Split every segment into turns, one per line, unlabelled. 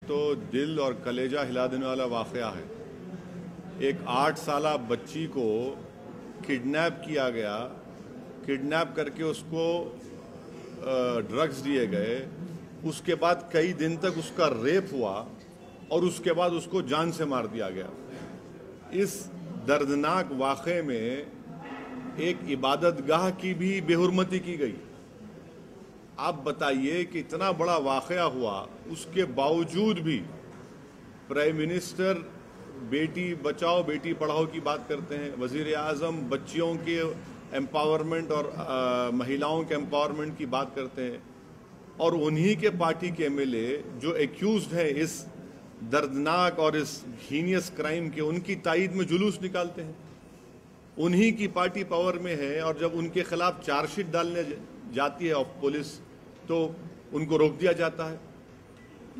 तो दिल और कलेजा हिला देने वाला वाक़या है। एक 8 साला बच्ची को किडनैप किया गया, किडनैप करके उसको ड्रग्स दिए गए, उसके बाद कई दिन तक उसका रेप हुआ और उसके बाद उसको जान से मार दिया गया। इस दर्दनाक वाक़े में एक इबादतगाह की भी बेहुरमती की गई। आप बताइए कि इतना बड़ा वाक़या हुआ, उसके बावजूद भी प्राइम मिनिस्टर बेटी बचाओ बेटी पढ़ाओ की बात करते हैं, वज़ीर आज़म बच्चियों के एम्पावरमेंट और महिलाओं के एम्पावरमेंट की बात करते हैं, और उन्हीं के पार्टी के एमएलए जो एक्यूज्ड हैं इस दर्दनाक और इस हीनियस क्राइम के, उनकी तायद में जुलूस निकालते हैं। उन्हीं की पार्टी पावर में है और जब उनके खिलाफ चार्जशीट डालने जाती है ऑफ पुलिस तो उनको रोक दिया जाता है।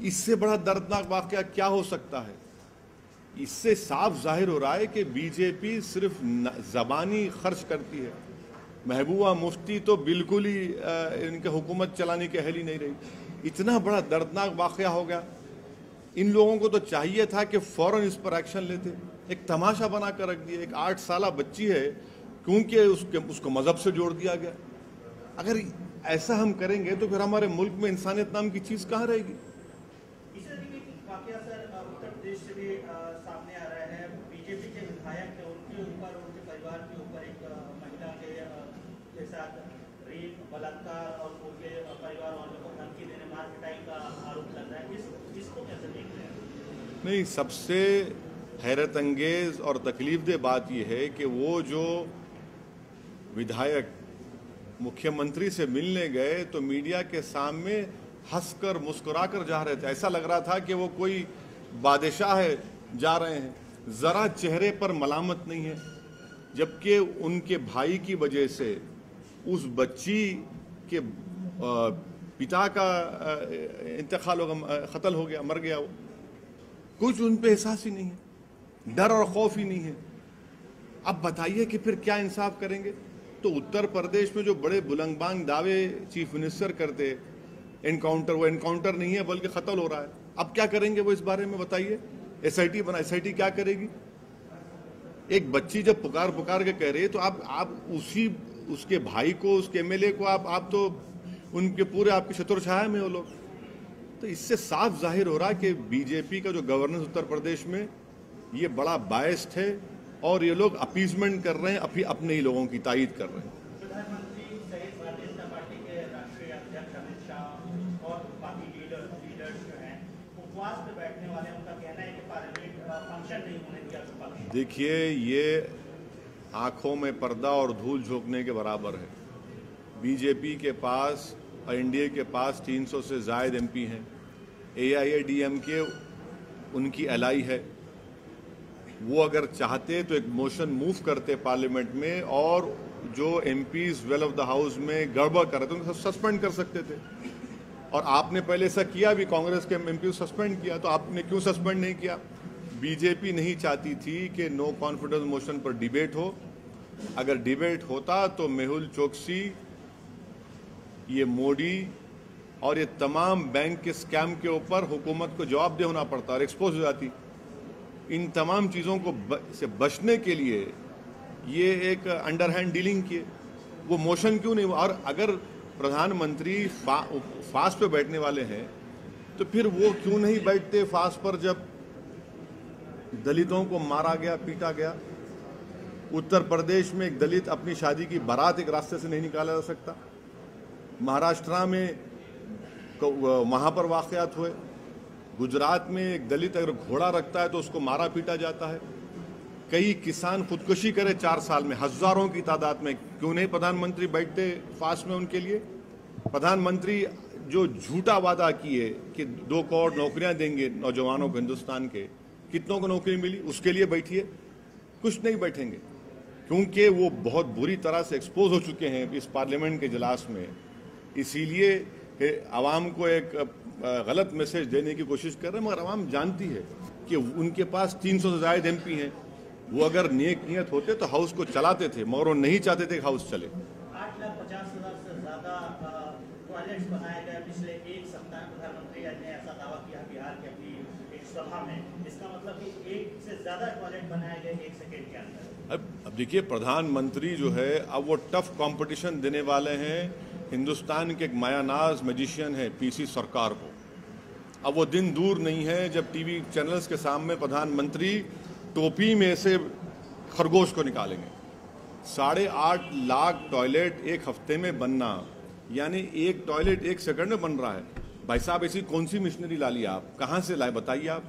इससे बड़ा दर्दनाक वाक़या क्या हो सकता है? इससे साफ जाहिर हो रहा है कि बीजेपी सिर्फ ज़बानी खर्च करती है। महबूबा मुफ्ती तो बिल्कुल ही इनके हुकूमत चलाने के अहल ही नहीं रही। इतना बड़ा दर्दनाक वाक़या हो गया, इन लोगों को तो चाहिए था कि फ़ौरन इस पर एक्शन लेते। एक तमाशा बना कर रख दिया। एक 8 साला बच्ची है, क्योंकि उसको मज़हब से जोड़ दिया गया। अगर ऐसा हम करेंगे तो फिर हमारे मुल्क में इंसानियत नाम की चीज़ कहाँ रहेगी?
उत्तर प्रदेश से भी सामने आ रहा है, बीजेपी के विधायक है, उनके ऊपर उनके परिवार के ऊपर एक महिला के साथ रेप, बलात्कार और उनके परिवार वालों को धमकी देने, मार पिटाई का आरोप लग रहा है। इसको कैसे देख रहे हैं?
नहीं, सबसे हैरत अंगेज और तकलीफदेह बात यह है कि वो जो विधायक मुख्यमंत्री से मिलने गए तो मीडिया के सामने हंसकर मुस्कुराकर जा रहे थे। ऐसा लग रहा था कि वो कोई बादशाह है जा रहे हैं, ज़रा चेहरे पर मलामत नहीं है। जबकि उनके भाई की वजह से उस बच्ची के पिता का इंतकाल हो गया, क़त्ल हो गया, मर गया। वो कुछ उन पे एहसास ही नहीं है, डर और खौफ ही नहीं है। अब बताइए कि फिर क्या इंसाफ करेंगे? तो उत्तर प्रदेश में जो बड़े बुलंदबांग दावे चीफ मिनिस्टर करते, एनकाउंटर, वो एनकाउंटर नहीं है बल्कि कत्ल हो रहा है। अब क्या करेंगे वो इस बारे में बताइए? एसआईटी बना, एसआईटी क्या करेगी? एक बच्ची जब पुकार के कह रही है तो आप उसके भाई को, उसके एमएलए को आप तो उनके पूरे आपके शत्रु छाया में हो लोग। तो इससे साफ जाहिर हो रहा है कि बीजेपी का जो गवर्नेंस उत्तर प्रदेश में ये बड़ा बायस्ड है और ये लोग अपीजमेंट कर रहे हैं, अपने ही लोगों की तायद कर रहे हैं।
प्रधानमंत्री सहित भारतीय जनता पार्टी के राष्ट्रीय अध्यक्ष अमित शाह और बाकी लीडर्स जो हैं उपवास पे बैठने वाले, उनका कहना है कि पार्लियामेंट फंक्शन नहीं होने दिया सकता।
देखिए, ये आंखों में पर्दा और धूल झोंकने के बराबर है। बीजेपी के पास और एनडीए के पास 300 से ज़ायद एमपी हैं। एआईएडीएमके उनकी एलाई है। वो अगर चाहते तो एक मोशन मूव करते पार्लियामेंट में और जो MPs well of the house में गड़बड़ कर रहे थे उनको सस्पेंड कर सकते थे। और आपने पहले ऐसा किया भी, कांग्रेस के एमपी सस्पेंड किया, तो आपने क्यों सस्पेंड नहीं किया? बीजेपी नहीं चाहती थी कि नो कॉन्फिडेंस मोशन पर डिबेट हो। अगर डिबेट होता तो मेहुल चोकसी, ये मोदी और ये तमाम बैंक के स्कैम के ऊपर हुकूमत को जवाबदेह होना पड़ता और एक्सपोज हो जाती। इन तमाम चीज़ों को से बचने के लिए ये एक अंडरहैंड डीलिंग किए। वो मोशन क्यों नहीं हुआ? और अगर प्रधानमंत्री फास्ट पे बैठने वाले हैं तो फिर वो क्यों नहीं बैठते फास्ट पर जब दलितों को मारा गया, पीटा गया? उत्तर प्रदेश में एक दलित अपनी शादी की बारात एक रास्ते से नहीं निकाला जा सकता। महाराष्ट्र में वहाँ पर वाक़यात हुए। गुजरात में एक दलित अगर घोड़ा रखता है तो उसको मारा पीटा जाता है। कई किसान खुदकुशी करे 4 साल में, हज़ारों की तादाद में। क्यों नहीं प्रधानमंत्री बैठते फास्ट में उनके लिए? प्रधानमंत्री जो झूठा वादा किए कि 2 करोड़ नौकरियां देंगे नौजवानों को हिंदुस्तान के, कितनों को नौकरी मिली? उसके लिए बैठिए। कुछ नहीं बैठेंगे क्योंकि वो बहुत बुरी तरह से एक्सपोज हो चुके हैं इस पार्लियामेंट के इजलास में। इसीलिए आवाम को एक गलत मैसेज देने की कोशिश कर रहे हैं, मगर आवाम जानती है कि उनके पास 300 से ज़ायद एमपी हैं। वो अगर नेक नियत होते तो हाउस को चलाते थे, मगर वो नहीं चाहते थे कि हाउस चले।
8,50,000 से ज़्यादा टॉयलेट्स बनाए गए पिछले 1 सप्ताह में। प्रधानमंत्री ने ऐसा दावा किया बिहार के अपनी सभा में, इसका मतलब कि एक से ज्यादा टॉयलेट बनाया गया 1 सेकेंड के अंदर।
अब देखिए, प्रधानमंत्री जो है अब वो टफ कंपटीशन देने वाले हैं हिंदुस्तान के एक मायानाज मैजिशियन है पीसी सरकार को। अब वो दिन दूर नहीं है जब टीवी चैनल्स के सामने प्रधानमंत्री टोपी में से खरगोश को निकालेंगे। 8.5 लाख टॉयलेट एक हफ्ते में बनना, यानी एक टॉयलेट 1 सेकंड में बन रहा है। भाई साहब, ऐसी कौन सी मशीनरी ला ली आप, कहां से लाए बताइए आप?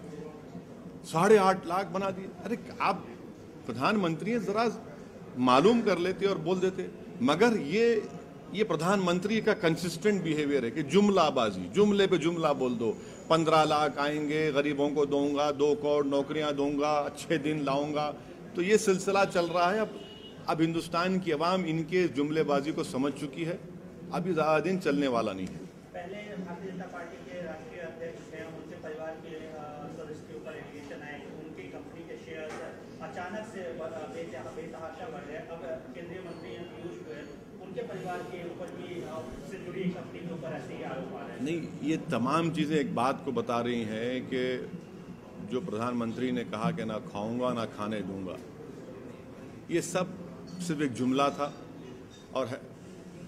8.5 लाख बना दिए। अरे आप प्रधानमंत्री हैं, जरा मालूम कर लेते और बोल देते। मगर ये प्रधानमंत्री का कंसिस्टेंट बिहेवियर है कि जुमलाबाजी, जुमले पे जुमला बोल दो। 15 लाख आएंगे, गरीबों को दूंगा, 2 करोड़ नौकरियां दूंगा, अच्छे दिन लाऊंगा। तो ये सिलसिला चल रहा है। अब हिंदुस्तान की आवाम इनके जुमलेबाजी को समझ चुकी है। अभी ज़्यादा दिन चलने वाला नहीं है।
पहले भारतीय जनता पार्टी के राष्ट्रीय अध्यक्ष हैं, उनके परिवार के सदस्य के ऊपर एलिगेशन आए कि उनकी कंपनी के शेयर अचानक से बेतहाशा बढ़ गए। अब केंद्रीय मंत्री पीयूष गोयल, उनके परिवार के ऊपर भी से जुड़ी कंपनी के ऊपर ऐसे ही आरोप आ रहे हैं।
नहीं, ये तमाम चीज़ें एक बात को बता रही हैं कि जो प्रधानमंत्री ने कहा कि ना खाऊंगा ना खाने दूंगा, ये सब सिर्फ एक जुमला था। और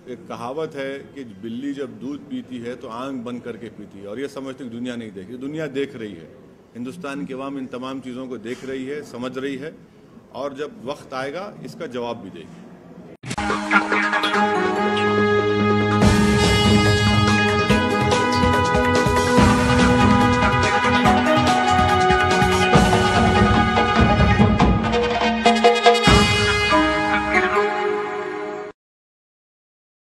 एक कहावत है कि बिल्ली जब दूध पीती है तो आंख बंद करके पीती है, और ये समझते कि दुनिया नहीं देख रही। दुनिया देख रही है। हिंदुस्तान की आवाम इन तमाम चीज़ों को देख रही है, समझ रही है, और जब वक्त आएगा इसका जवाब भी देगी।